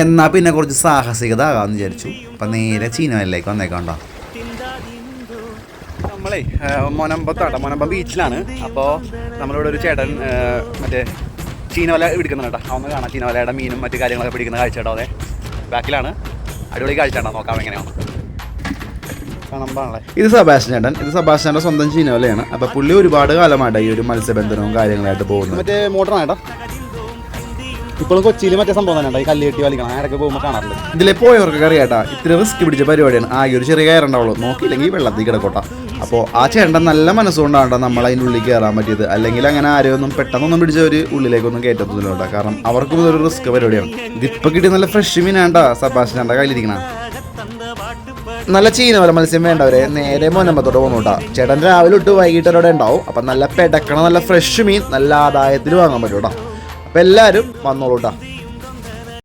എന്നാൽ പിന്നെ കുറച്ച് സാഹസികത ആകാമെന്ന് വിചാരിച്ചു. അപ്പം നേരെ ചീനവലയിലേക്ക് വന്നേക്കാണ്ടോ. നമ്മളെ മൊനമ്പം ബീച്ചിലാണ്. അപ്പോൾ നമ്മളിവിടെ ഒരു ചേട്ടൻ മറ്റേ ചീനവല പിടിക്കുന്നുണ്ട് കേട്ടോ. അതൊന്ന് കാണാം, ചീനവലയുടെ മീനും മറ്റു കാര്യങ്ങളൊക്കെ പിടിക്കുന്ന കാഴ്ച കേട്ടോ. അതെ, ബാക്കിലാണ്. അടിപൊളി കാഴ്ച ഉണ്ടോ, നോക്കാം എങ്ങനെയാണ്. ഇത് സബാസ്റ്റ്യൻ്റെ സ്വന്തം ചീനവലയാണ്. അപ്പോൾ പുള്ളി ഒരുപാട് കാലമായിട്ട് ഈ ഒരു മത്സ്യബന്ധനവും കാര്യങ്ങളായിട്ട് പോകുന്നത്. മറ്റേ മോട്ടറാണ് കേട്ടോ. ഇപ്പോഴും കൊച്ചിയിൽ മറ്റേ സംഭവം തന്നെ ഈ കല്ല് കെട്ടി വലിക്കണം, ആരൊക്കെ പോകുമ്പോൾ കാണാറുണ്ട്. ഇതിലെ പോയവർക്കൊക്കെ അറിയാട്ടാ, ഇത്ര റിസ്ക് പിടിച്ച പരിപാടിയാണ്. ആകെ ഒരു ചെറിയ കയറുണ്ടാവുള്ളൂ, നോക്കിയില്ലെങ്കിൽ വെള്ളത്തിൽ കിടക്കോട്ട. അപ്പോൾ ആ ചേട്ടൻ നല്ല മനസ്സുകൊണ്ടാണ് നമ്മൾ അതിൻ്റെ ഉള്ളിൽ കയറാൻ പറ്റിയത്. അല്ലെങ്കിൽ അങ്ങനെ ആരെയൊന്നും പെട്ടെന്നൊന്നും പിടിച്ച ഒരു ഉള്ളിലേക്കൊന്നും കയറ്റത്തില്ല കേട്ടോ. കാരണം അവർക്കും ഇതൊരു റിസ്ക് പരിപാടിയാണ്. ഇതിപ്പോൾ കിട്ടിയ നല്ല ഫ്രഷ് മീനാണ്ടാ സബാസ്റ്റ്യൻ്റെ കയ്യിലിരിക്കണം. നല്ല ചീനവല മത്സ്യം വേണ്ടവരെ നേരെ മൊനമ്പത്തോട്ട് പോകുന്നു കേട്ടോ. ചേട്ടൻ രാവിലെ തൊട്ട് വൈകിട്ട് വരെ ഉണ്ടാവും. അപ്പം നല്ല പെടക്കണം, നല്ല ഫ്രഷ് മീൻ നല്ല ആദായത്തിൽ വാങ്ങാൻ പറ്റും കേട്ടോ. അപ്പം എല്ലാവരും വന്നോളൂ കേട്ടോ.